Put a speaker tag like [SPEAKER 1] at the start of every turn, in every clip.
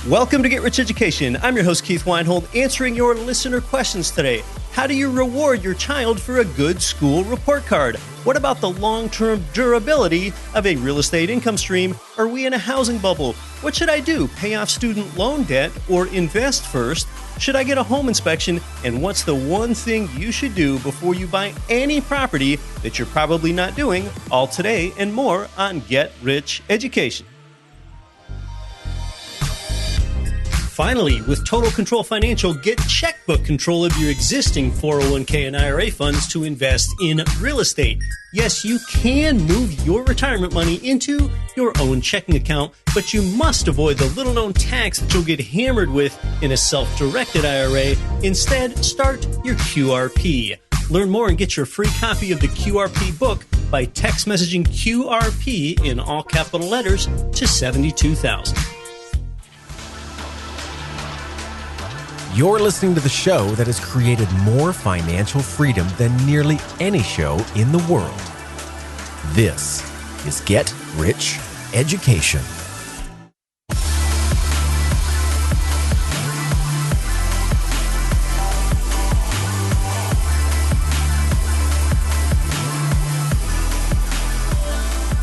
[SPEAKER 1] Welcome to Get Rich Education. I'm your host, Keith Weinhold, answering your listener questions today. How do you reward your child for a good school report card? What about the long-term durability of a real estate income stream? Are we in a housing bubble? What should I do? Pay off student loan debt or invest first? Should I get a home inspection? And what's the one thing you should do before you buy any property that you're probably not doing? All today and more on Get Rich Education. Finally, with Total Control Financial, get checkbook control of your existing 401k and IRA funds to invest in real estate. Yes, you can move your retirement money into your own checking account, but you must avoid the little-known tax that you'll get hammered with in a self-directed IRA. Instead, start your QRP. Learn more and get your free copy of the QRP book by text messaging QRP in all capital letters to 72,000.
[SPEAKER 2] You're listening to the show that has created more financial freedom than nearly any show in the world. This is Get Rich Education.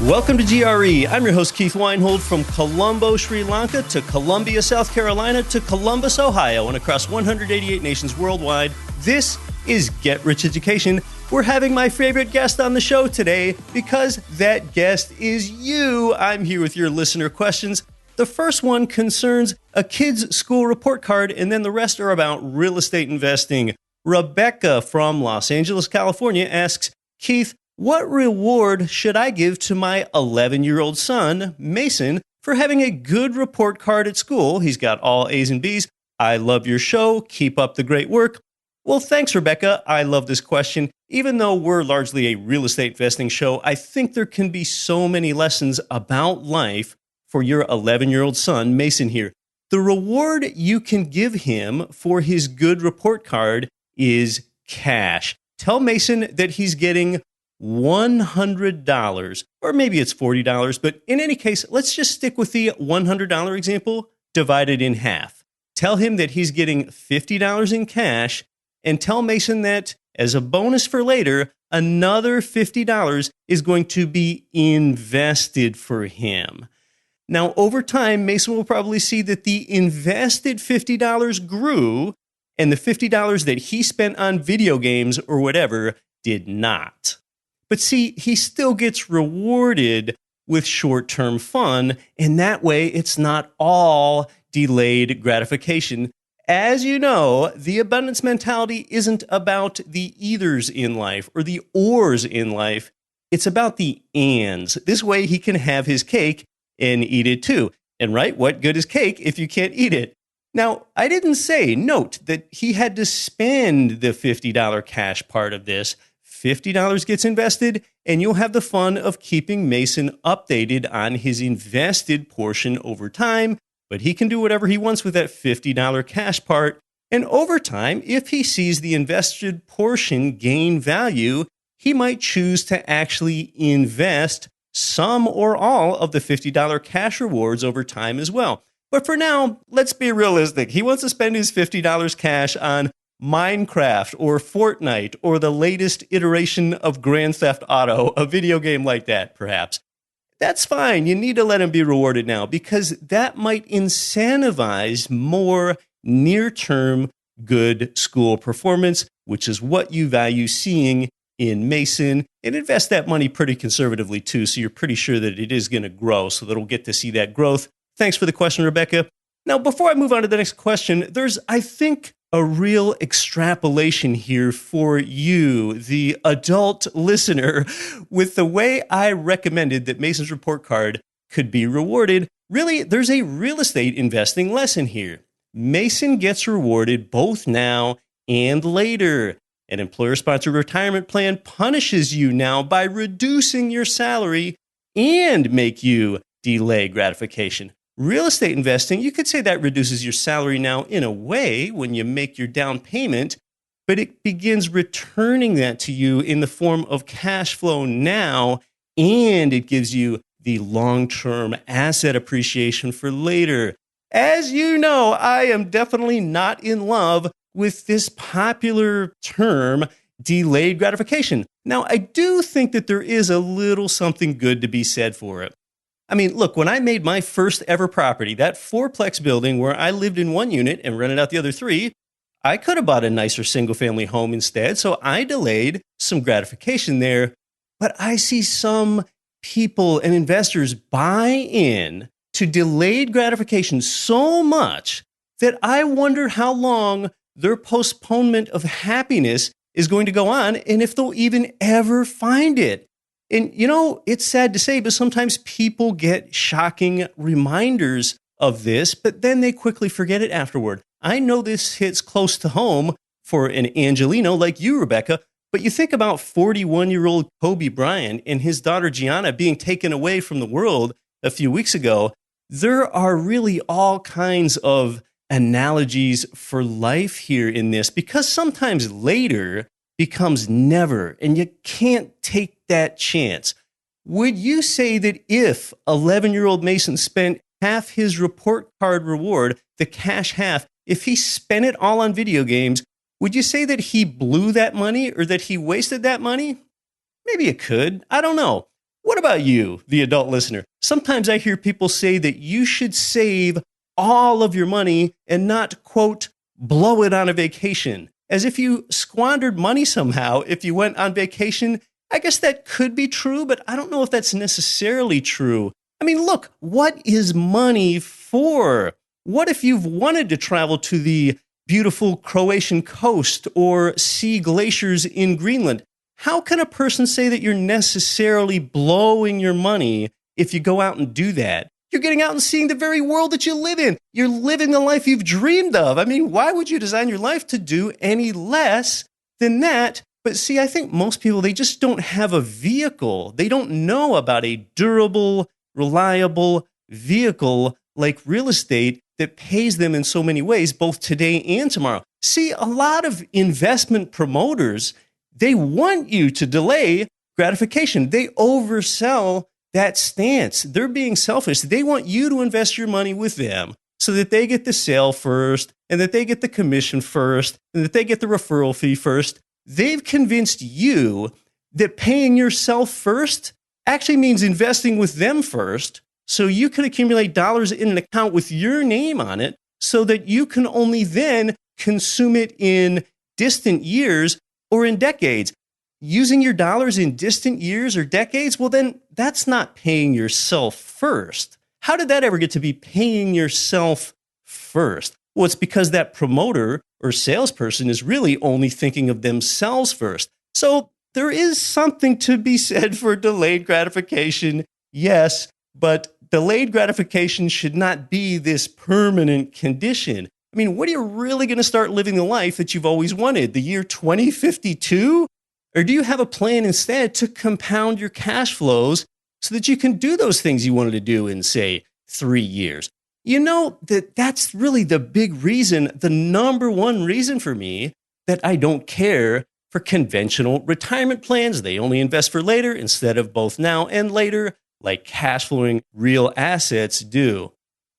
[SPEAKER 1] Welcome to GRE. I'm your host, Keith Weinhold, from Colombo, Sri Lanka, to Columbia, South Carolina, to Columbus, Ohio, and across 188 nations worldwide. This is Get Rich Education. We're having my favorite guest on the show today because that guest is you. I'm here with your listener questions. The first one concerns a kid's school report card, and then the rest are about real estate investing. Rebecca from Los Angeles, California asks, Keith, what reward should I give to my 11-year-old son, Mason, for having a good report card at school? He's got all A's and B's. I love your show. Keep up the great work. Well, thanks, Rebecca. I love this question. Even though we're largely a real estate investing show, I think there can be so many lessons about life for your 11-year-old son, Mason here. The reward you can give him for his good report card is cash. Tell Mason that he's getting $100, or maybe it's $40, but in any case, let's just stick with the $100 example divided in half. Tell him that he's getting $50 in cash, and tell Mason that, as a bonus for later, another $50 is going to be invested for him. Now, over time, Mason will probably see that the invested $50 grew, and the $50 that he spent on video games or whatever did not. But see, he still gets rewarded with short-term fun, and that way it's not all delayed gratification. As you know, the abundance mentality isn't about the either's in life or the or's in life. It's about the ands. This way he can have his cake and eat it too. And right, what good is cake if you can't eat it? Now, I didn't say, note that he had to spend the $50 cash part of this. $50 gets invested, and you'll have the fun of keeping Mason updated on his invested portion over time, but he can do whatever he wants with that $50 cash part. And over time, if he sees the invested portion gain value, he might choose to actually invest some or all of the $50 cash rewards over time as well. But for now, let's be realistic. He wants to spend his $50 cash on Minecraft or Fortnite or the latest iteration of Grand Theft Auto, a video game like that, perhaps. That's fine. You need to let him be rewarded now because that might incentivize more near-term good school performance, which is what you value seeing in Mason, and invest that money pretty conservatively too, so you're pretty sure that it is going to grow, so that we'll get to see that growth. Thanks for the question, Rebecca. Now, before I move on to the next question, there's, I think, a real extrapolation here for you, the adult listener, with the way I recommended that Mason's report card could be rewarded. Really, there's a real estate investing lesson here. Mason gets rewarded both now and later. An employer-sponsored retirement plan punishes you now by reducing your salary and make you delay gratification. Real estate investing, you could say that reduces your salary now in a way when you make your down payment, but it begins returning that to you in the form of cash flow now, and it gives you the long-term asset appreciation for later. As you know, I am definitely not in love with this popular term, delayed gratification. Now, I do think that there is a little something good to be said for it. I mean, look, when I made my first ever property, that fourplex building where I lived in one unit and rented out the other three, I could have bought a nicer single family home instead. So I delayed some gratification there. But I see some people and investors buy in to delayed gratification so much that I wonder how long their postponement of happiness is going to go on and if they'll even ever find it. And, it's sad to say, but sometimes people get shocking reminders of this, but then they quickly forget it afterward. I know this hits close to home for an Angelino like you, Rebecca, but you think about 41-year-old Kobe Bryant and his daughter Gianna being taken away from the world a few weeks ago. There are really all kinds of analogies for life here in this, because sometimes later becomes never, and you can't take that chance. Would you say that if 11-year-old Mason spent half his report card reward, the cash half, if he spent it all on video games, would you say that he blew that money or that he wasted that money? Maybe it could. I don't know. What about you, the adult listener? Sometimes I hear people say that you should save all of your money and not, quote, blow it on a vacation. As if you squandered money somehow if you went on vacation. I guess that could be true, but I don't know if that's necessarily true. I mean, look, what is money for? What if you've wanted to travel to the beautiful Croatian coast or see glaciers in Greenland? How can a person say that you're necessarily blowing your money if you go out and do that? You're getting out and seeing the very world that you live in. You're living the life you've dreamed of. I mean, why would you design your life to do any less than that? But see, I think most people, they just don't have a vehicle. They don't know about a durable, reliable vehicle like real estate that pays them in so many ways, both today and tomorrow. See, a lot of investment promoters, they want you to delay gratification. They oversell that stance. They're being selfish. They want you to invest your money with them so that they get the sale first and that they get the commission first and that they get the referral fee first. They've convinced you that paying yourself first actually means investing with them first so you can accumulate dollars in an account with your name on it so that you can only then consume it in distant years or in decades. Using your dollars in distant years or decades, well, then that's not paying yourself first. How did that ever get to be paying yourself first? Well, it's because that promoter or salesperson is really only thinking of themselves first. So there is something to be said for delayed gratification, yes, but delayed gratification should not be this permanent condition. I mean, when are you really going to start living the life that you've always wanted? The year 2052? Or do you have a plan instead to compound your cash flows so that you can do those things you wanted to do in, say, 3 years? You know, that's really the big reason, the number one reason for me that I don't care for conventional retirement plans. They only invest for later instead of both now and later, like cash flowing real assets do.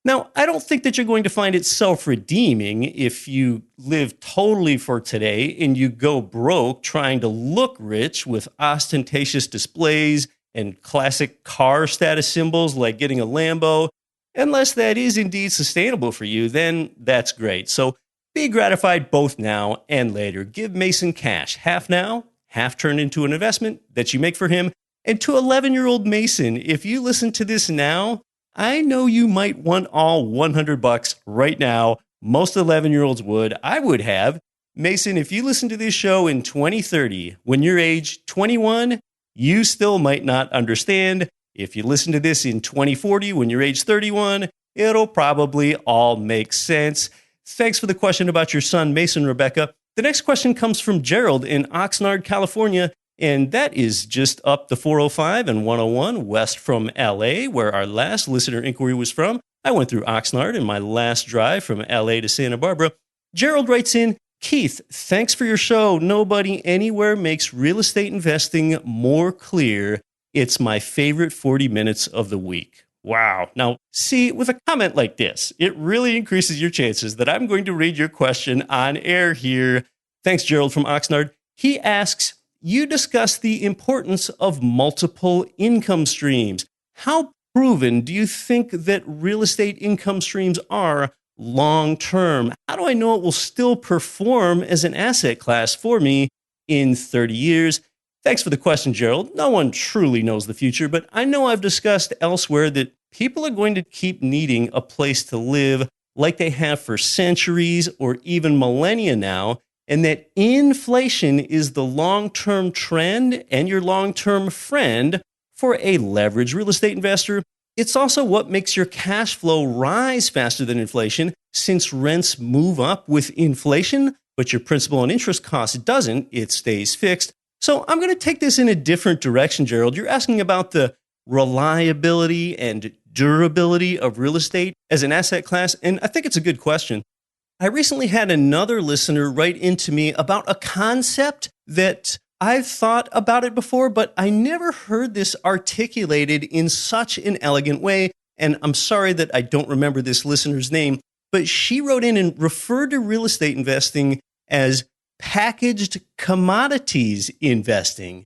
[SPEAKER 1] Now, I don't think that you're going to find it self-redeeming if you live totally for today and you go broke trying to look rich with ostentatious displays and classic car status symbols like getting a Lambo. Unless that is indeed sustainable for you, then that's great. So be gratified both now and later. Give Mason cash, half now, half turned into an investment that you make for him. And to 11-year-old Mason, if you listen to this now, I know you might want all $100 right now. Most 11-year-olds would. I would have. Mason, if you listen to this show in 2030, when you're age 21, you still might not understand. If you listen to this in 2040, when you're age 31, it'll probably all make sense. Thanks for the question about your son, Mason, Rebecca. The next question comes from Gerald in Oxnard, California. And that is just up the 405 and 101 west from LA, where our last listener inquiry was from. I went through Oxnard in my last drive from LA to Santa Barbara. Gerald writes in, Keith, thanks for your show. Nobody anywhere makes real estate investing more clear. It's my favorite 40 minutes of the week. Wow. Now, see, with a comment like this, it really increases your chances that I'm going to read your question on air here. Thanks, Gerald from Oxnard. He asks, you discuss the importance of multiple income streams. How proven do you think that real estate income streams are long term? How do I know it will still perform as an asset class for me in 30 years? Thanks for the question, Gerald. No one truly knows the future, but I know I've discussed elsewhere that people are going to keep needing a place to live like they have for centuries or even millennia now, and that inflation is the long-term trend and your long-term friend for a leveraged real estate investor. It's also what makes your cash flow rise faster than inflation, since rents move up with inflation, but your principal and interest cost doesn't. It stays fixed. So I'm going to take this in a different direction, Gerald. You're asking about the reliability and durability of real estate as an asset class, and I think it's a good question. I recently had another listener write into me about a concept that I've thought about it before, but I never heard this articulated in such an elegant way, and I'm sorry that I don't remember this listener's name, but she wrote in and referred to real estate investing as packaged commodities investing.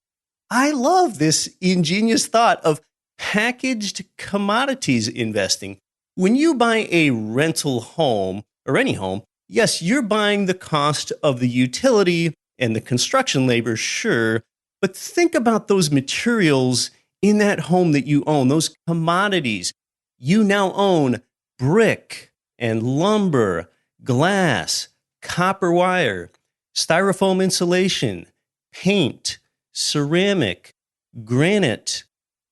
[SPEAKER 1] I love this ingenious thought of packaged commodities investing. When you buy a rental home or any home, yes, you're buying the cost of the utility and the construction labor, sure, but think about those materials in that home that you own, those commodities. You now own brick and lumber, glass, copper wire, styrofoam insulation, paint, ceramic, granite,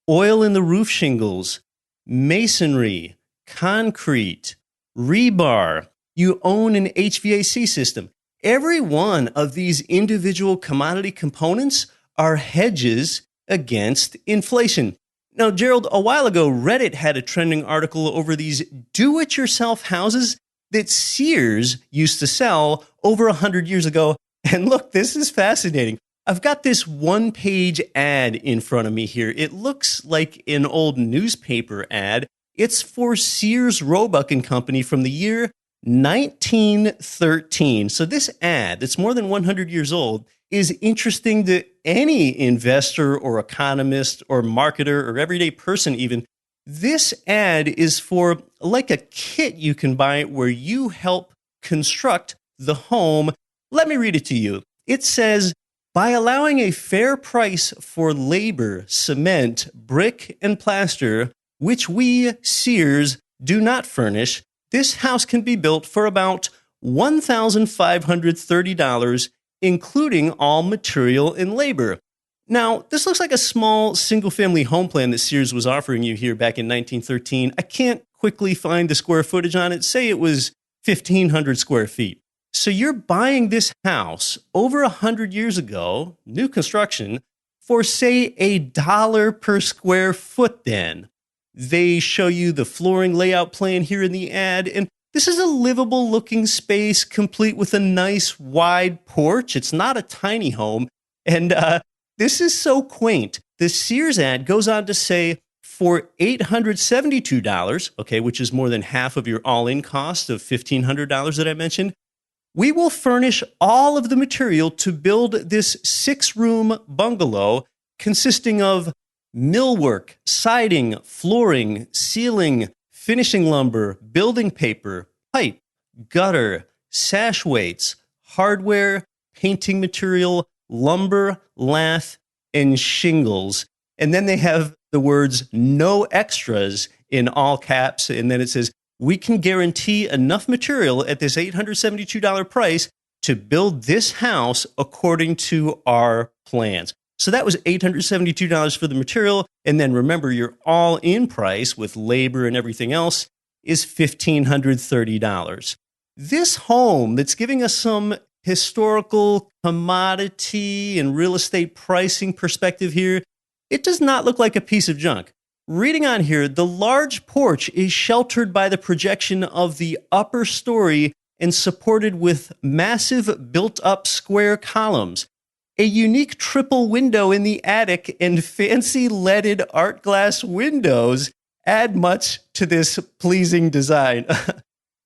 [SPEAKER 1] oil in the roof shingles, masonry, concrete, rebar. You own an HVAC system. Every one of these individual commodity components are hedges against inflation. Now, Gerald, a while ago, Reddit had a trending article over these do-it-yourself houses that Sears used to sell over 100 years ago. And look, this is fascinating. I've got this one-page ad in front of me here. It looks like an old newspaper ad. It's for Sears, Roebuck and Company from the year 1913. So this ad, that's more than 100 years old, is interesting to any investor or economist or marketer or everyday person even. This ad is for like a kit you can buy where you help construct the home. Let me read it to you. It says, by allowing a fair price for labor, cement, brick, and plaster, which we, Sears, do not furnish, this house can be built for about $1,530, including all material and labor. Now, this looks like a small single-family home plan that Sears was offering you here back in 1913. I can't quickly find the square footage on it. Say it was 1,500 square feet. So you're buying this house over 100 years ago, new construction, for, say, $1 per square foot then. They show you the flooring layout plan here in the ad, and this is a livable-looking space complete with a nice wide porch. It's not a tiny home, and this is so quaint. The Sears ad goes on to say, for $872, okay, which is more than half of your all-in cost of $1,500 that I mentioned, we will furnish all of the material to build this 6-room bungalow consisting of millwork, siding, flooring, ceiling, finishing lumber, building paper, pipe, gutter, sash weights, hardware, painting material, lumber, lath, and shingles. And then they have the words no extras in all caps. And then it says, we can guarantee enough material at this $872 price to build this house according to our plans. So that was $872 for the material. And then remember, your all-in price with labor and everything else is $1,530. This home that's giving us some historical commodity and real estate pricing perspective here, it does not look like a piece of junk. Reading on here, the large porch is sheltered by the projection of the upper story and supported with massive built-up square columns. A unique triple window in the attic and fancy leaded art glass windows add much to this pleasing design.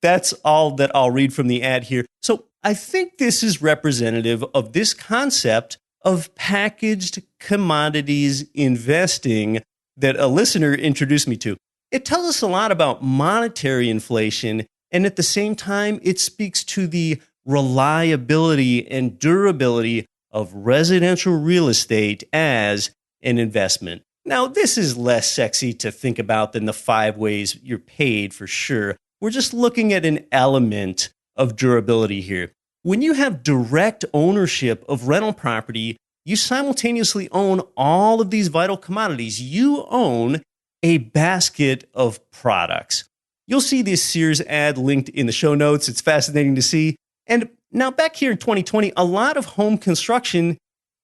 [SPEAKER 1] That's all that I'll read from the ad here. So I think this is representative of this concept of packaged commodities investing that a listener introduced me to. It tells us a lot about monetary inflation, and at the same time, it speaks to the reliability and durability of residential real estate as an investment. Now, this is less sexy to think about than the 5 ways you're paid for sure. We're just looking at an element of durability here. When you have direct ownership of rental property, you simultaneously own all of these vital commodities. You own a basket of products. You'll see this Sears ad linked in the show notes. It's fascinating to see. And now back here in 2020, a lot of home construction,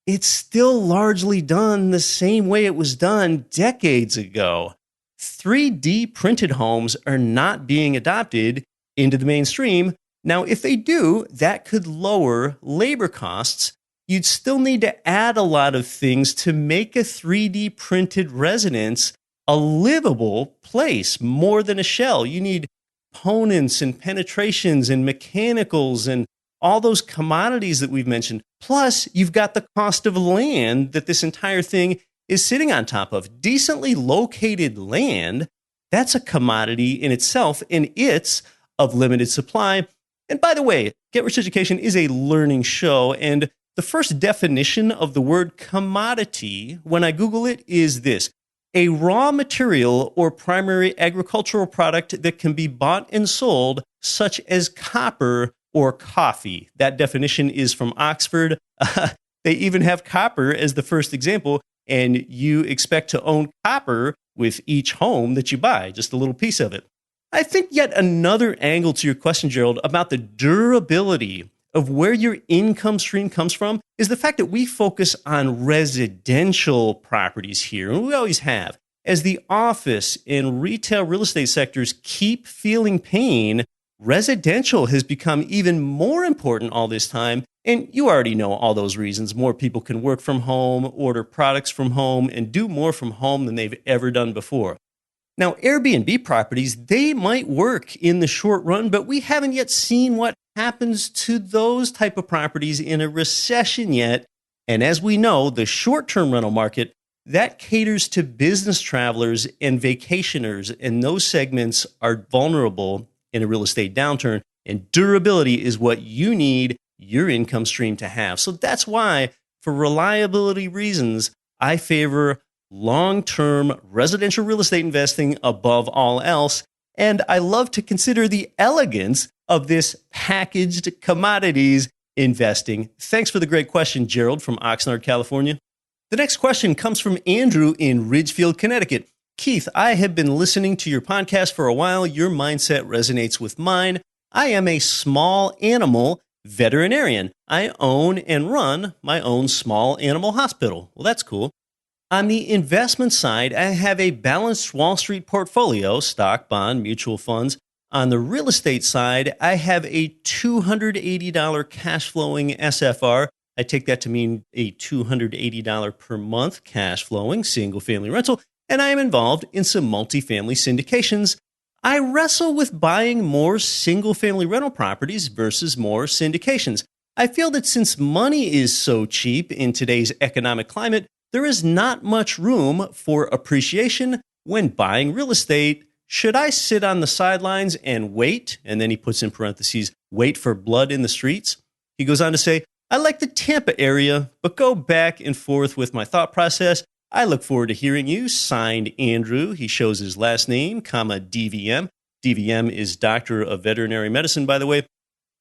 [SPEAKER 1] it's still largely done the same way it was done decades ago. 3D printed homes are not being adopted into the mainstream. Now, if they do, that could lower labor costs. You'd still need to add a lot of things to make a 3D printed residence a livable place, more than a shell. You need components and penetrations and mechanicals and all those commodities that we've mentioned. Plus, you've got the cost of land that this entire thing is sitting on top of. Decently located land, that's a commodity in itself, and it's of limited supply. And by the way, Get Rich Education is a learning show, and the first definition of the word commodity, when I Google it, is this: a raw material or primary agricultural product that can be bought and sold, such as copper or coffee. That definition is from Oxford. They even have copper as the first example, and you expect to own copper with each home that you buy, just a little piece of it. I think yet another angle to your question, Gerald, about the durability of where your income stream comes from is the fact that we focus on residential properties here, and we always have. As the office and retail real estate sectors keep feeling pain, residential has become even more important all this time. And you already know all those reasons. More people can work from home, order products from home, and do more from home than they've ever done before. Now, Airbnb properties, they might work in the short run, but we haven't yet seen what happens to those type of properties in a recession yet. And as we know, the short-term rental market, that caters to business travelers and vacationers, and those segments are vulnerable in a real estate downturn, and durability is what you need your income stream to have. So that's why, for reliability reasons, I favor long-term residential real estate investing above all else. And I love to consider the elegance of this packaged commodities investing. Thanks for the great question, Gerald from Oxnard, California. The next question comes from Andrew in Ridgefield, Connecticut. Keith, I have been listening to your podcast for a while. Your mindset resonates with mine. I am a small animal veterinarian. I own and run my own small animal hospital. Well, that's cool. On the investment side, I have a balanced Wall Street portfolio, stock, bond, mutual funds. On the real estate side, I have a $280 cash flowing SFR. I take that to mean a $280 per month cash flowing single family rental. And I am involved in some multifamily syndications. I wrestle with buying more single family rental properties versus more syndications. I feel that since money is so cheap in today's economic climate, there is not much room for appreciation when buying real estate. Should I sit on the sidelines and wait? And then he puts in parentheses, wait for blood in the streets. He goes on to say, I like the Tampa area, but go back and forth with my thought process. I look forward to hearing you. Signed, Andrew. He shows his last name, comma, DVM. DVM is Doctor of Veterinary Medicine, by the way.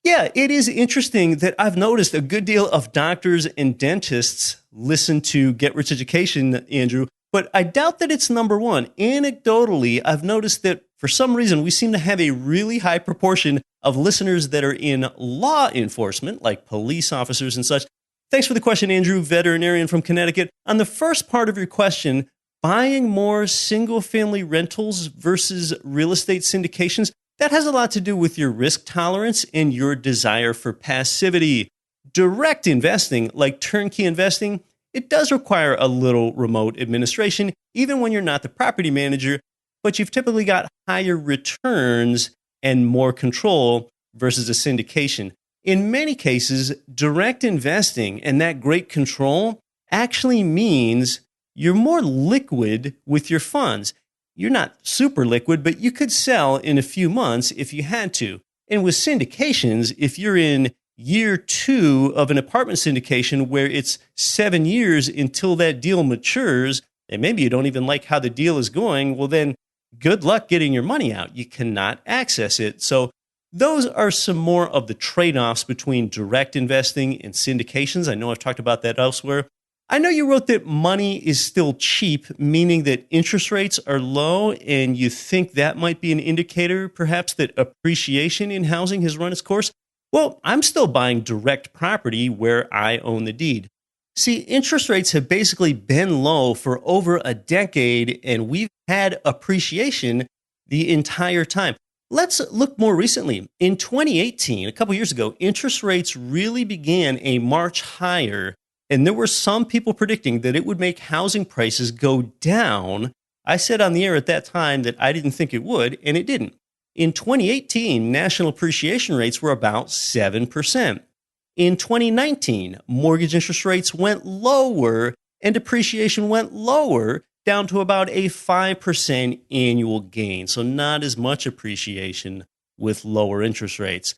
[SPEAKER 1] Yeah, it is interesting that I've noticed a good deal of doctors and dentists listen to Get Rich Education, Andrew, but I doubt that it's number one. Anecdotally, I've noticed that for some reason, we seem to have a really high proportion of listeners that are in law enforcement, like police officers and such. Thanks for the question, Andrew, veterinarian from Connecticut. On the first part of your question, buying more single-family rentals versus real estate syndications, that has a lot to do with your risk tolerance and your desire for passivity. Direct investing, like turnkey investing, it does require a little remote administration, even when you're not the property manager. but you've typically got higher returns and more control versus a syndication. In many cases, direct investing and that great control actually means you're more liquid with your funds. You're not super liquid, but you could sell in a few months if you had to. And with syndications, if you're in year 2 of an apartment syndication where it's 7 years until that deal matures, and maybe you don't even like how the deal is going, well then good luck getting your money out. You cannot access it. So those are some more of the trade-offs between direct investing and syndications. I know I've talked about that elsewhere. I know you wrote that money is still cheap, meaning that interest rates are low, and you think that might be an indicator, perhaps, that appreciation in housing has run its course. Well, I'm still buying direct property where I own the deed. See, interest rates have basically been low for over a decade, and we've had appreciation the entire time. Let's look more recently. In 2018, a couple years ago, interest rates really began a march higher, and there were some people predicting that it would make housing prices go down. I said on the air at that time that I didn't think it would, and it didn't. In 2018, national appreciation rates were about 7%. In 2019, mortgage interest rates went lower and depreciation went lower, down to about a 5% annual gain. So not as much appreciation with lower interest rates.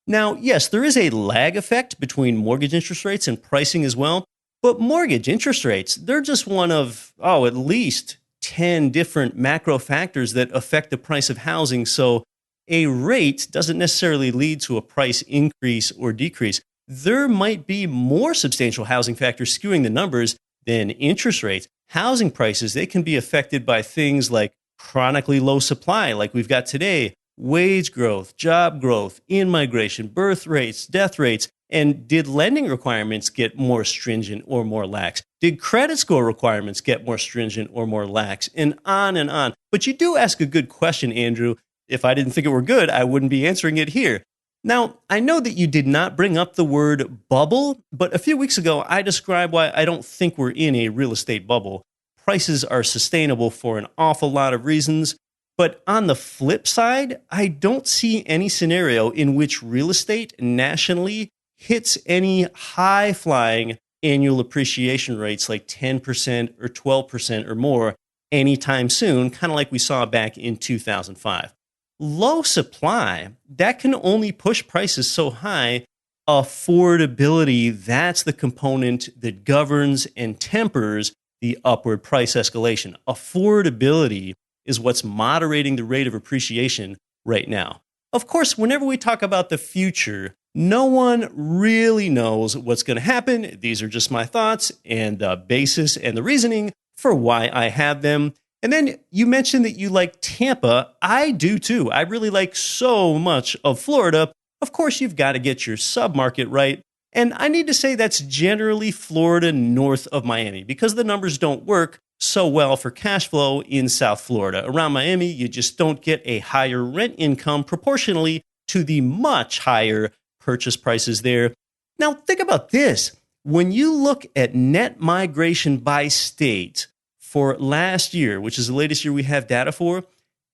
[SPEAKER 1] Now, yes, there is a lag effect between mortgage interest rates and pricing as well, but mortgage interest rates, they're just one of, at least 10 different macro factors that affect the price of housing. So a rate doesn't necessarily lead to a price increase or decrease. There might be more substantial housing factors skewing the numbers than interest rates. Housing prices, they can be affected by things like chronically low supply, like we've got today, wage growth, job growth, in-migration, birth rates, death rates, and did lending requirements get more stringent or more lax? Did credit score requirements get more stringent or more lax? And on and on. But you do ask a good question, Andrew. If I didn't think it were good, I wouldn't be answering it here. Now, I know that you did not bring up the word bubble, but a few weeks ago, I described why I don't think we're in a real estate bubble. Prices are sustainable for an awful lot of reasons. But on the flip side, I don't see any scenario in which real estate nationally hits any high-flying annual appreciation rates like 10% or 12% or more anytime soon, kind of like we saw back in 2005. Low supply, that can only push prices so high. Affordability, that's the component that governs and tempers the upward price escalation. Affordability is what's moderating the rate of appreciation right now. Of course, whenever we talk about the future, no one really knows what's going to happen. These are just my thoughts and the basis and the reasoning for why I have them. And then you mentioned that you like Tampa. I do too. I really like so much of Florida. Of course, you've got to get your submarket right. And I need to say that's generally Florida north of Miami because the numbers don't work so well for cash flow in South Florida. Around Miami, you just don't get a higher rent income proportionally to the much higher purchase prices there. Now, think about this. When you look at net migration by state for last year, which is the latest year we have data for,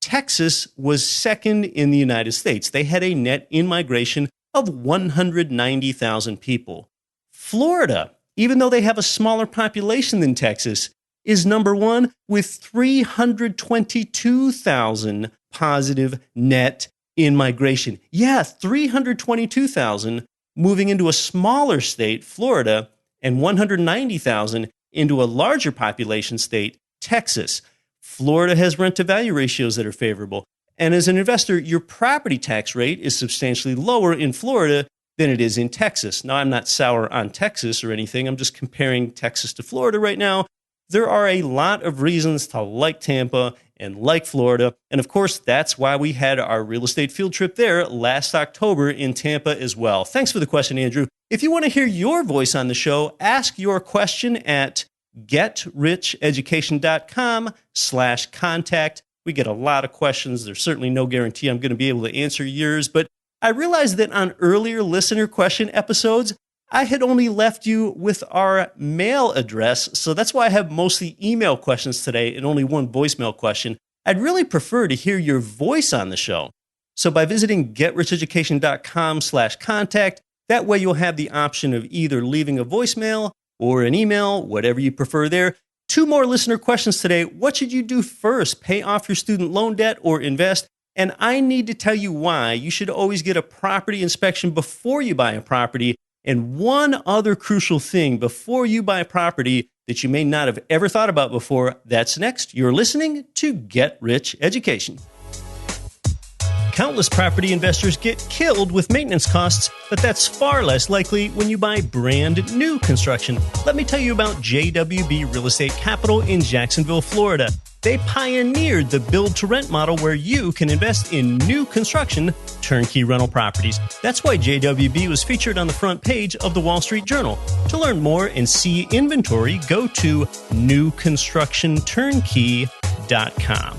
[SPEAKER 1] Texas was second in the United States. They had a net in-migration of 190,000 people. Florida, even though they have a smaller population than Texas, is number one with 322,000 positive net in-migration. Yeah, 322,000 moving into a smaller state, Florida, and 190,000 into a larger population state, Texas. Florida has rent-to-value ratios that are favorable. And as an investor, your property tax rate is substantially lower in Florida than it is in Texas. Now, I'm not sour on Texas or anything. I'm just comparing Texas to Florida right now. There are a lot of reasons to like Tampa and like Florida. And of course, that's why we had our real estate field trip there last October in Tampa as well. Thanks for the question, Andrew. If you want to hear your voice on the show, ask your question at getricheducation.com/contact. We get a lot of questions. There's certainly no guarantee I'm going to be able to answer yours, but I realized that on earlier listener question episodes, I had only left you with our mail address, so that's why I have mostly email questions today and only one voicemail question. I'd really prefer to hear your voice on the show. So by visiting getricheducation.com/contact, that way you'll have the option of either leaving a voicemail or an email, whatever you prefer there. 2 more listener questions today. What should you do first? Pay off your student loan debt or invest? And I need to tell you why you should always get a property inspection before you buy a property. And one other crucial thing before you buy a property that you may not have ever thought about before, that's next. You're listening to Get Rich Education. Countless property investors get killed with maintenance costs, but that's far less likely when you buy brand new construction. Let me tell you about JWB Real Estate Capital in Jacksonville, Florida. They pioneered the build-to-rent model where you can invest in new construction, turnkey rental properties. That's why JWB was featured on the front page of the Wall Street Journal. To learn more and see inventory, go to newconstructionturnkey.com.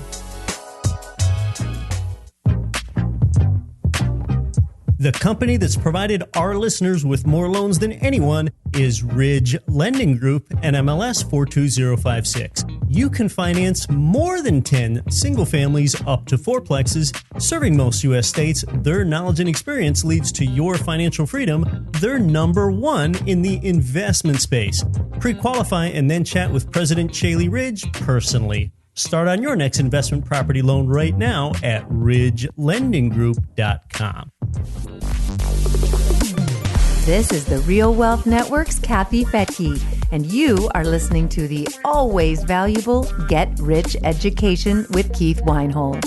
[SPEAKER 1] The company that's provided our listeners with more loans than anyone is Ridge Lending Group, NMLS 42056. You can finance more than 10 single families up to 4plexes. Serving most U.S. states, their knowledge and experience leads to your financial freedom. They're number one in the investment space. Pre-qualify and then chat with President Chaley Ridge personally. Start on your next investment property loan right now at ridgelendinggroup.com.
[SPEAKER 3] This is the Real Wealth Network's Kathy Fettke, and you are listening to the always valuable Get Rich Education with Keith Weinhold.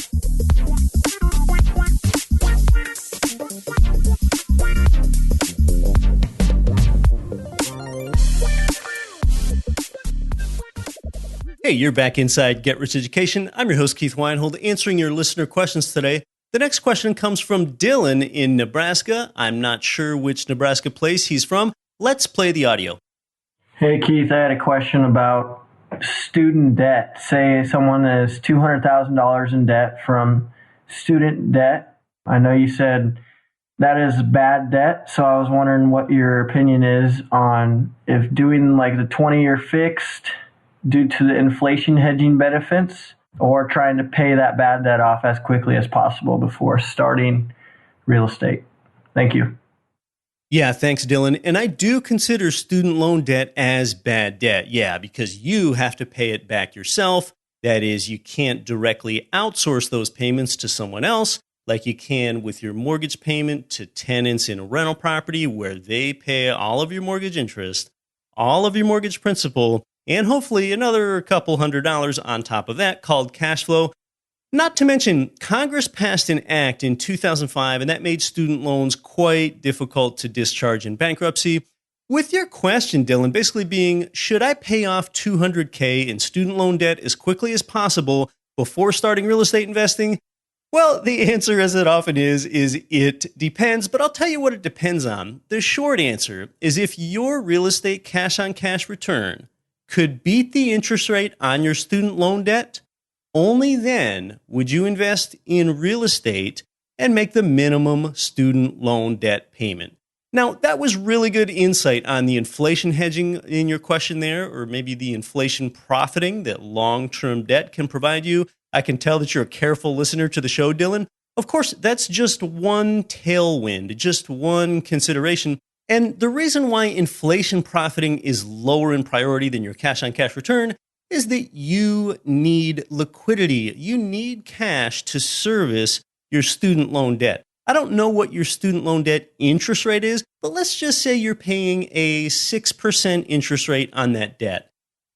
[SPEAKER 1] Hey, you're back inside Get Rich Education. I'm your host, Keith Weinhold, answering your listener questions today. The next question comes from Dylan in Nebraska. I'm not sure which Nebraska place he's from. Let's play the audio.
[SPEAKER 4] Hey, Keith, I had a question about student debt. Say someone has $200,000 in debt from student debt. I know you said that is bad debt, so I was wondering what your opinion is on if doing like the 20-year fixed due to the inflation hedging benefits, or trying to pay that bad debt off as quickly as possible before starting real estate. Thank you.
[SPEAKER 1] Yeah, thanks, Dylan. And I do consider student loan debt as bad debt. Yeah, because you have to pay it back yourself. That is, you can't directly outsource those payments to someone else like you can with your mortgage payment to tenants in a rental property where they pay all of your mortgage interest, all of your mortgage principal, and hopefully another couple $100 on top of that called cash flow. Not to mention, Congress passed an act in 2005, and that made student loans quite difficult to discharge in bankruptcy. With your question, Dylan, basically being, should I pay off $200K in student loan debt as quickly as possible before starting real estate investing? Well, the answer, as it often is it depends, but I'll tell you what it depends on. The short answer is if your real estate cash-on-cash return could beat the interest rate on your student loan debt, only then would you invest in real estate and make the minimum student loan debt payment. Now, that was really good insight on the inflation hedging in your question there, or maybe the inflation profiting that long-term debt can provide you. I can tell that you're a careful listener to the show, Dylan. Of course, that's just one tailwind, just one consideration. And the reason why inflation profiting is lower in priority than your cash-on-cash return is that you need liquidity. You need cash to service your student loan debt. I don't know what your student loan debt interest rate is, but let's just say you're paying a 6% interest rate on that debt.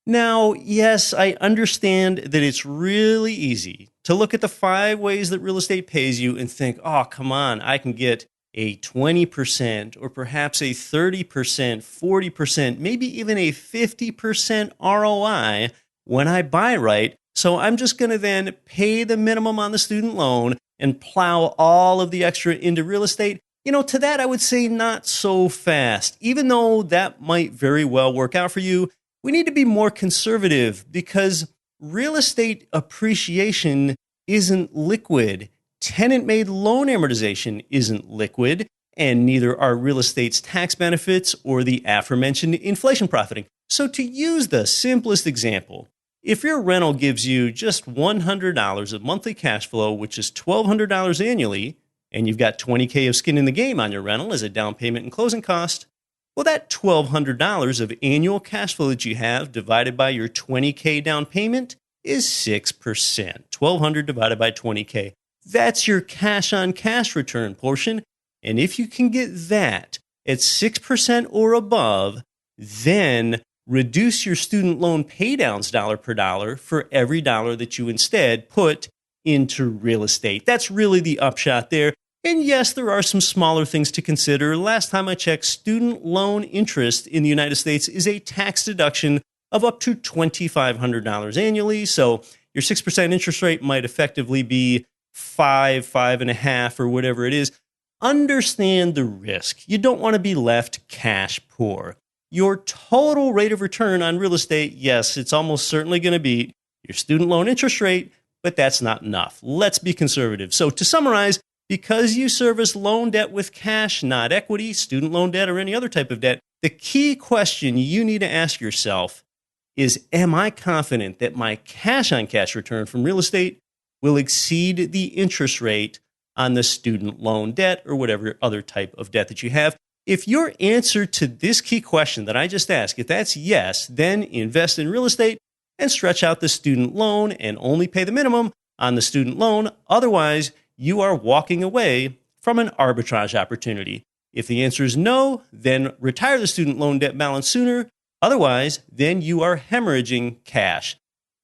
[SPEAKER 1] Now, yes, I understand that it's really easy to look at the 5 ways that real estate pays you and think, oh, come on, I can get a 20% or perhaps a 30%, 40%, maybe even a 50% ROI when I buy right. So I'm just going to then pay the minimum on the student loan and plow all of the extra into real estate. You know, to that I would say not so fast. Even though that might very well work out for you, we need to be more conservative because real estate appreciation isn't liquid. Tenant-made loan amortization isn't liquid, and neither are real estate's tax benefits or the aforementioned inflation profiting. So to use the simplest example, If your rental gives you just $100 of monthly cash flow, which is $1,200 annually, and you've got $20K of skin in the game on your rental as a down payment and closing cost, well, that $1,200 of annual cash flow that you have divided by your $20K down payment is 6%. $1,200 divided by $20K. That's your cash on cash return portion. And if you can get that at 6% or above, then reduce your student loan paydowns dollar per dollar for every dollar that you instead put into real estate. That's really the upshot there. And yes, there are some smaller things to consider. Last time I checked, student loan interest in the United States is a tax deduction of up to $2,500 annually. So your 6% interest rate might effectively be 5.5, or whatever it is. Understand the risk. You don't want to be left cash poor. Your total rate of return on real estate, yes, it's almost certainly going to be your student loan interest rate, but that's not enough. Let's be conservative. So to summarize, because you service loan debt with cash, not equity, student loan debt, or any other type of debt, the key question you need to ask yourself is, am I confident that my cash-on-cash return from real estate will exceed the interest rate on the student loan debt or whatever other type of debt that you have? If your answer to this key question that I just asked, if that's yes, then invest in real estate and stretch out the student loan and only pay the minimum on the student loan. Otherwise, you are walking away from an arbitrage opportunity. If the answer is no, then retire the student loan debt balance sooner. Otherwise, then you are hemorrhaging cash.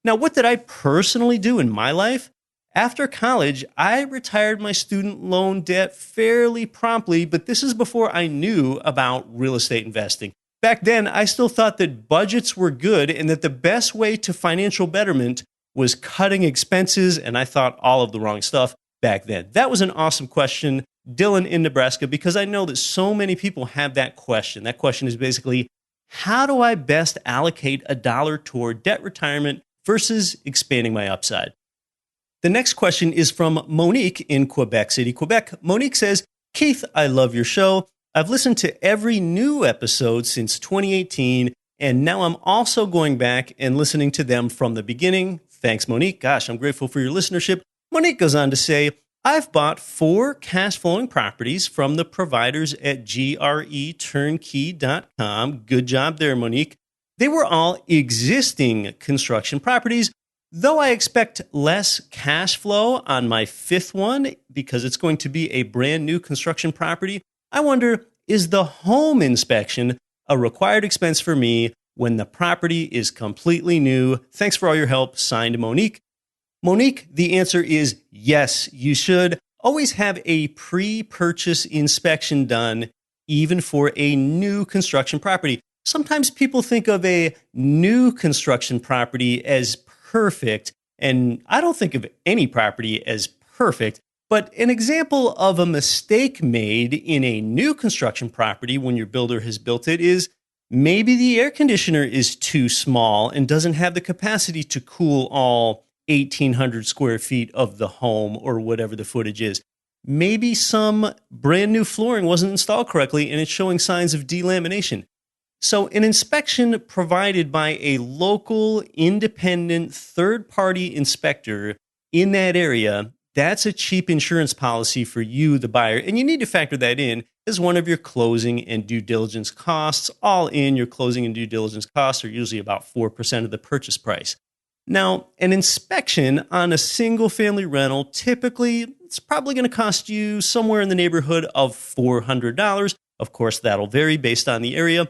[SPEAKER 1] Now, what did I personally do in my life? After college, I retired my student loan debt fairly promptly, but this is before I knew about real estate investing. Back then, I still thought that budgets were good and that the best way to financial betterment was cutting expenses, and I thought all of the wrong stuff back then. That was an awesome question, Dylan in Nebraska, because I know that so many people have that question. That question is basically, how do I best allocate a dollar toward debt retirement versus expanding my upside? The next question is from Monique in Quebec City, Quebec. Monique says, Keith, I love your show. I've listened to every new episode since 2018, and now I'm also going back and listening to them from the beginning. Thanks, Monique. Gosh, I'm grateful for your listenership. Monique goes on to say, I've bought 4 cash-flowing properties from the providers at GREturnkey.com. Good job there, Monique. They were all existing construction properties, though I expect less cash flow on my 5th one because it's going to be a brand new construction property. I wonder, is the home inspection a required expense for me when the property is completely new? Thanks for all your help. Signed, Monique. Monique, the answer is yes, you should always have a pre-purchase inspection done, even for a new construction property. Sometimes people think of a new construction property as perfect, and I don't think of any property as perfect, but an example of a mistake made in a new construction property when your builder has built it is maybe the air conditioner is too small and doesn't have the capacity to cool all 1,800 square feet of the home or whatever the footage is. Maybe some brand new flooring wasn't installed correctly and it's showing signs of delamination. So an inspection provided by a local, independent, third-party inspector in that area, that's a cheap insurance policy for you, the buyer. And you need to factor that in as one of your closing and due diligence costs. All in, your closing and due diligence costs are usually about 4% of the purchase price. Now, an inspection on a single-family rental, typically, it's probably going to cost you somewhere in the neighborhood of $400. Of course, that'll vary based on the area.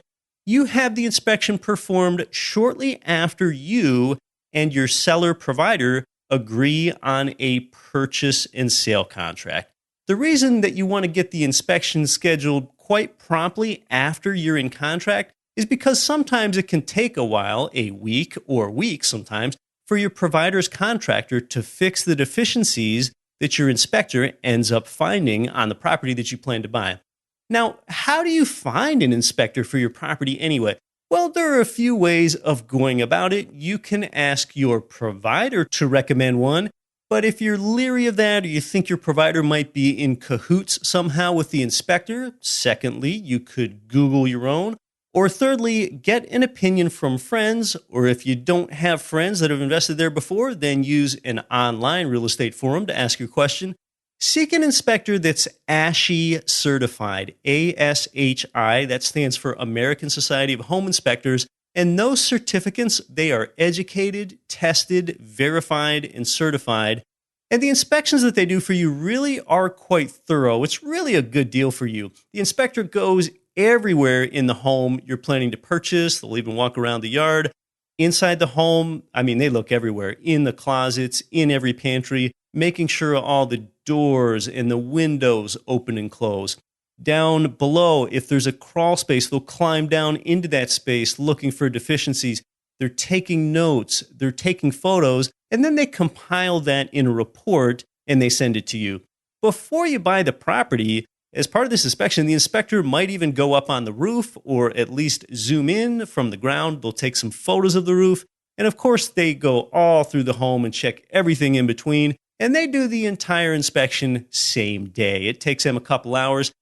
[SPEAKER 1] You have the inspection performed shortly after you and your seller provider agree on a purchase and sale contract. The reason that you want to get the inspection scheduled quite promptly after you're in contract is because sometimes it can take a while, a week or weeks sometimes, for your provider's contractor to fix the deficiencies that your inspector ends up finding on the property that you plan to buy. Now, how do you find an inspector for your property anyway? Well, there are a few ways of going about it. You can ask your provider to recommend one, but if you're leery of that or you think your provider might be in cahoots somehow with the inspector, secondly, you could Google your own, Or thirdly, get an opinion from friends, or if you don't have friends that have invested there before, then use an online real estate forum to ask your question. Seek an inspector that's ASHI certified, ASHI, that stands for American Society of Home Inspectors. And those certificates, they are educated, tested, verified, and certified. And the inspections that they do for you really are quite thorough. It's really a good deal for you. The inspector goes everywhere in the home you're planning to purchase. They'll even walk around the yard. Inside the home, they look everywhere, in the closets, in every pantry, making sure all the doors and the windows open and close. Down below, if there's a crawl space, they'll climb down into that space looking for deficiencies. They're taking notes, they're taking photos, and then they compile that in a report and they send it to you. Before you buy the property, as part of this inspection, the inspector might even go up on the roof or at least zoom in from the ground. They'll take some photos of the roof. And of course, they go all through the home and check everything in between. And they do the entire inspection same day. It takes them a couple hours.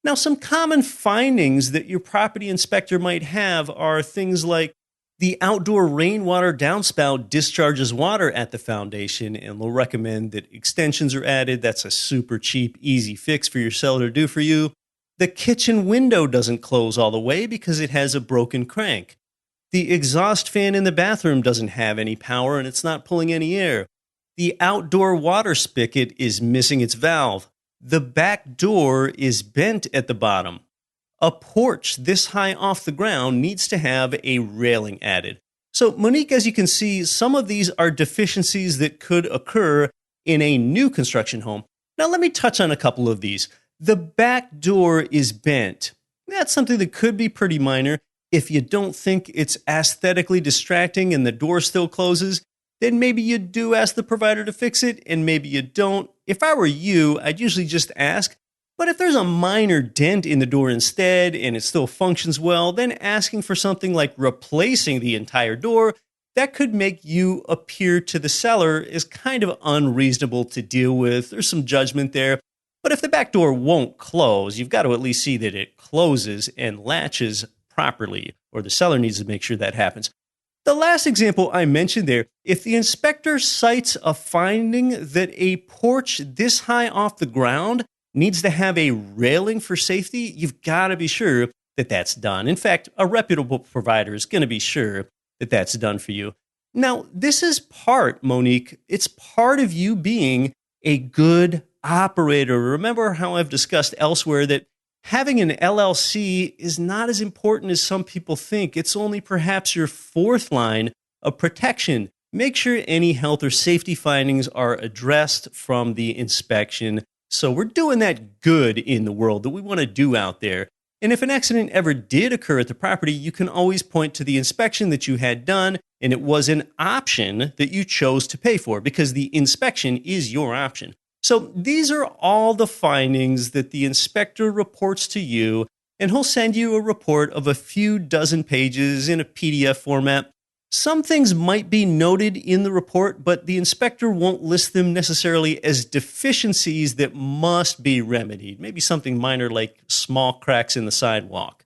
[SPEAKER 1] Now, some common findings that your property inspector might have are things like the outdoor rainwater downspout discharges water at the foundation, and they'll recommend that extensions are added. That's a super cheap, easy fix for your seller to do for you. The kitchen window doesn't close all the way because it has a broken crank. The exhaust fan in the bathroom doesn't have any power and it's not pulling any air. The outdoor water spigot is missing its valve. The back door is bent at the bottom. A porch this high off the ground needs to have a railing added. So, Monique, as you can see, some of these are deficiencies that could occur in a new construction home. Now, let me touch on a couple of these. The back door is bent. That's something that could be pretty minor. If you don't think it's aesthetically distracting and the door still closes, then maybe you do ask the provider to fix it, and maybe you don't. If I were you, I'd usually just ask. But if there's a minor dent in the door instead and it still functions well, then asking for something like replacing the entire door, that could make you appear to the seller as kind of unreasonable to deal with. There's some judgment there. But if the back door won't close, you've got to at least see that it closes and latches properly, or the seller needs to make sure that happens. The last example I mentioned there, if the inspector cites a finding that a porch this high off the ground needs to have a railing for safety, you've got to be sure that that's done. In fact, a reputable provider is going to be sure that that's done for you. Now, this is part, Monique, it's part of you being a good operator. Remember how I've discussed elsewhere that having an LLC is not as important as some people think. It's only perhaps your fourth line of protection. Make sure any health or safety findings are addressed from the inspection. So we're doing that good in the world that we want to do out there. And if an accident ever did occur at the property, you can always point to the inspection that you had done, and it was an option that you chose to pay for because the inspection is your option. So these are all the findings that the inspector reports to you, and he'll send you a report of a few dozen pages in a PDF format. Some things might be noted in the report, but the inspector won't list them necessarily as deficiencies that must be remedied. Maybe something minor like small cracks in the sidewalk.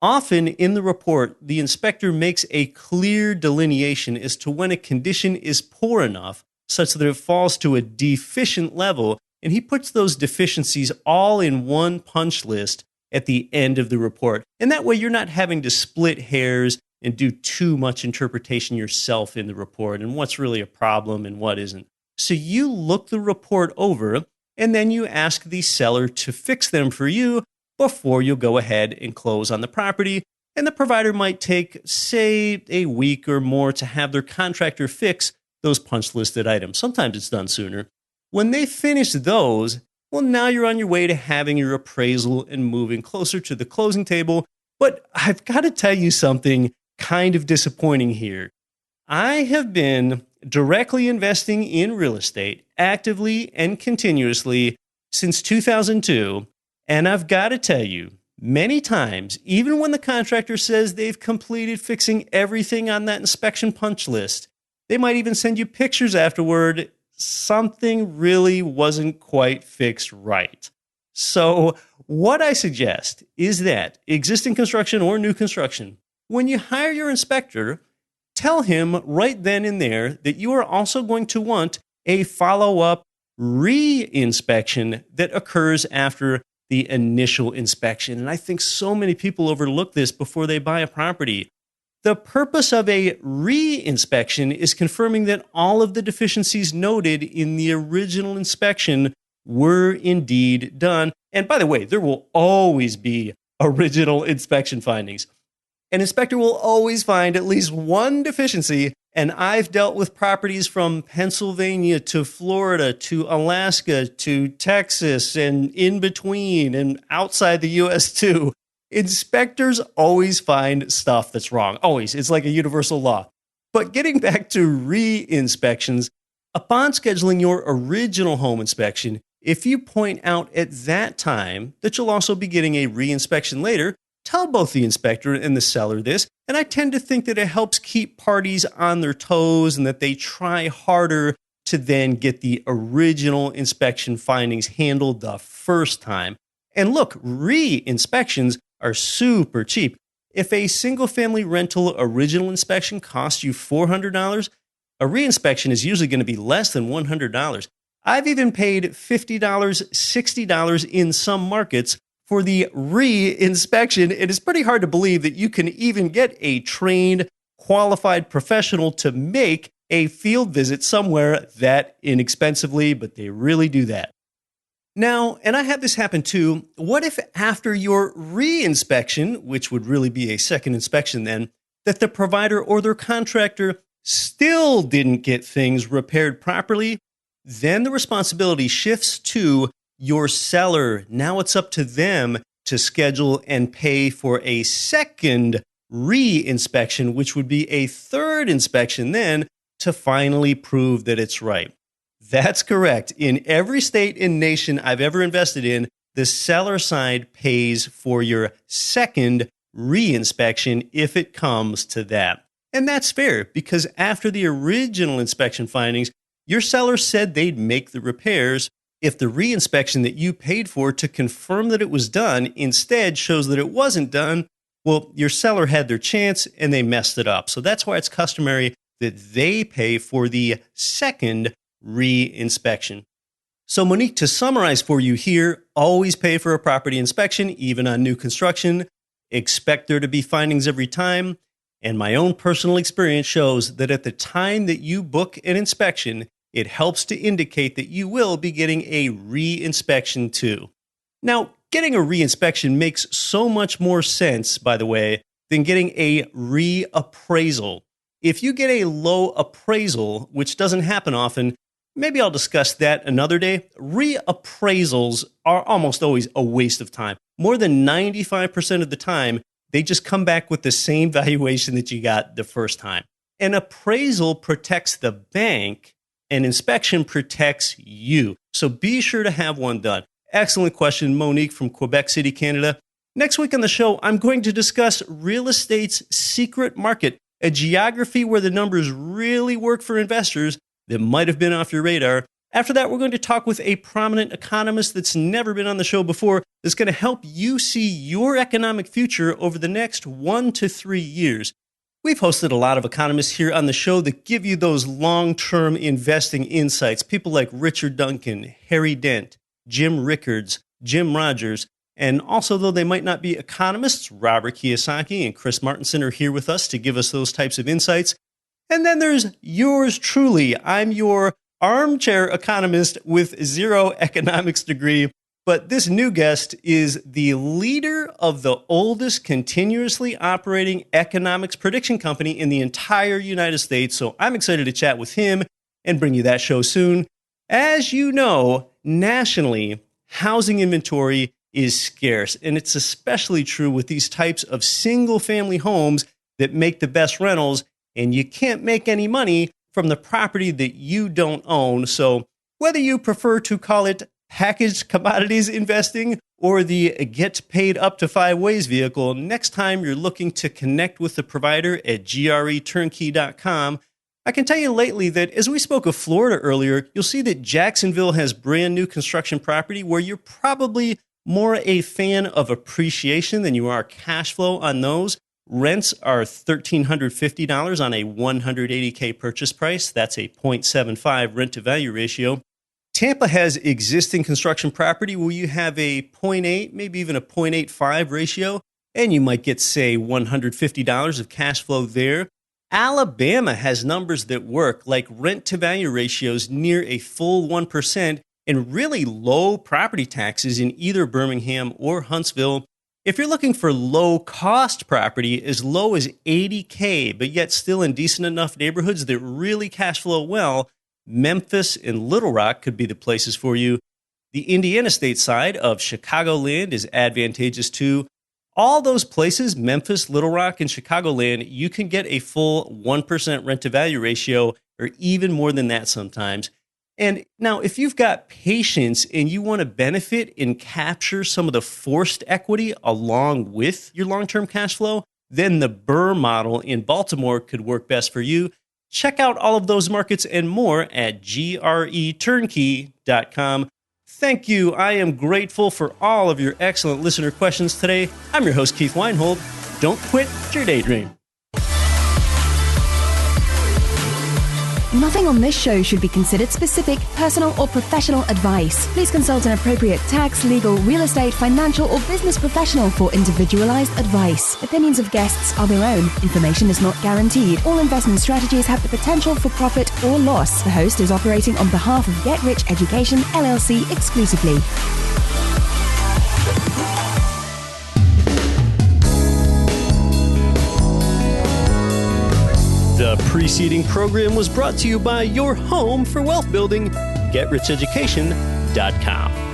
[SPEAKER 1] Often in the report, the inspector makes a clear delineation as to when a condition is poor enough such that it falls to a deficient level, and he puts those deficiencies all in one punch list at the end of the report. And that way you're not having to split hairs and do too much interpretation yourself in the report and what's really a problem and what isn't. So you look the report over and then you ask the seller to fix them for you before you go ahead and close on the property. And the provider might take, say, a week or more to have their contractor fix those punch listed items. Sometimes it's done sooner. When they finish those, well, now you're on your way to having your appraisal and moving closer to the closing table. But I've got to tell you something kind of disappointing here. I have been directly investing in real estate actively and continuously since 2002, and I've got to tell you, many times, even when the contractor says they've completed fixing everything on that inspection punch list, they might even send you pictures afterward, something really wasn't quite fixed right. So what I suggest is that existing construction or new construction, when you hire your inspector, tell him right then and there that you are also going to want a follow-up re-inspection that occurs after the initial inspection. And I think so many people overlook this before they buy a property. The purpose of a re-inspection is confirming that all of the deficiencies noted in the original inspection were indeed done. And by the way, there will always be original inspection findings. An inspector will always find at least one deficiency, and I've dealt with properties from Pennsylvania to Florida to Alaska to Texas and in between and outside the U.S. too. Inspectors always find stuff that's wrong. Always. It's like a universal law. But getting back to re-inspections, upon scheduling your original home inspection, if you point out at that time that you'll also be getting a re-inspection later, tell both the inspector and the seller this, and I tend to think that it helps keep parties on their toes and that they try harder to then get the original inspection findings handled the first time. And look, re-inspections are super cheap. If a single-family rental original inspection costs you $400, a re-inspection is usually going to be less than $100. I've even paid $50, $60 in some markets for the re-inspection. It is pretty hard to believe that you can even get a trained, qualified professional to make a field visit somewhere that inexpensively, but they really do that. Now, and I had this happen too, what if after your re-inspection, which would really be a second inspection then, that the provider or their contractor still didn't get things repaired properly? Then the responsibility shifts to your seller. Now it's up to them to schedule and pay for a second re-inspection, which would be a third inspection then to finally prove that it's right. That's correct. In every state and nation I've ever invested in, the seller side pays for your second re-inspection if it comes to that. And that's fair because after the original inspection findings, your seller said they'd make the repairs. If the re-inspection that you paid for to confirm that it was done instead shows that it wasn't done, well, your seller had their chance and they messed it up. So that's why it's customary that they pay for the second re-inspection. So Monique, to summarize for you here, always pay for a property inspection, even on new construction. Expect there to be findings every time. And my own personal experience shows that at the time that you book an inspection, it helps to indicate that you will be getting a re-inspection too. Now, getting a re-inspection makes so much more sense, by the way, than getting a reappraisal. If you get a low appraisal, which doesn't happen often, maybe I'll discuss that another day. Reappraisals are almost always a waste of time. More than 95% of the time, they just come back with the same valuation that you got the first time. An appraisal protects the bank, and inspection protects you. So be sure to have one done. Excellent question, Monique from Quebec City, Canada. Next week on the show, I'm going to discuss real estate's secret market, a geography where the numbers really work for investors that might have been off your radar. After that, we're going to talk with a prominent economist that's never been on the show before that's going to help you see your economic future over the next 1 to 3 years. We've hosted a lot of economists here on the show that give you those long-term investing insights. People like Richard Duncan, Harry Dent, Jim Rickards, Jim Rogers, and also, though they might not be economists, Robert Kiyosaki and Chris Martenson are here with us to give us those types of insights. And then there's yours truly. I'm your armchair economist with 0 economics degree, but this new guest is the leader of the oldest continuously operating economics prediction company in the entire United States. So I'm excited to chat with him and bring you that show soon. As you know, nationally, housing inventory is scarce, and it's especially true with these types of single-family homes that make the best rentals, and you can't make any money from the property that you don't own. So whether you prefer to call it packaged commodities investing or the get paid up to 5 ways vehicle, next time you're looking to connect with the provider at greturnkey.com, I can tell you lately that as we spoke of Florida earlier, you'll see that Jacksonville has brand new construction property where you're probably more a fan of appreciation than you are cash flow on those. Rents are $1,350 on a $180K purchase price. That's a 0.75 rent-to-value ratio. Tampa has existing construction property where you have a 0.8, maybe even a 0.85 ratio, and you might get, say, $150 of cash flow there. Alabama has numbers that work, like rent-to-value ratios near a full 1% and really low property taxes in either Birmingham or Huntsville. If you're looking for low-cost property as low as $80K, but yet still in decent enough neighborhoods that really cash flow well, Memphis and Little Rock could be the places for you. The Indiana state side of Chicagoland is advantageous too. All those places, Memphis, Little Rock, and Chicagoland, you can get a full 1% rent-to-value ratio, or even more than that sometimes. And now, if you've got patience and you want to benefit and capture some of the forced equity along with your long-term cash flow, then the Burr model in Baltimore could work best for you. Check out all of those markets and more at greturnkey.com. Thank you. I am grateful for all of your excellent listener questions today. I'm your host, Keith Weinhold. Don't quit your daydream.
[SPEAKER 5] Nothing on this show should be considered specific, personal, or professional advice. Please consult an appropriate tax, legal, real estate, financial, or business professional for individualized advice. Opinions of guests are their own. Information is not guaranteed. All investment strategies have the potential for profit or loss. The host is operating on behalf of Get Rich Education, LLC exclusively.
[SPEAKER 1] The preceding program was brought to you by your home for wealth building, GetRichEducation.com.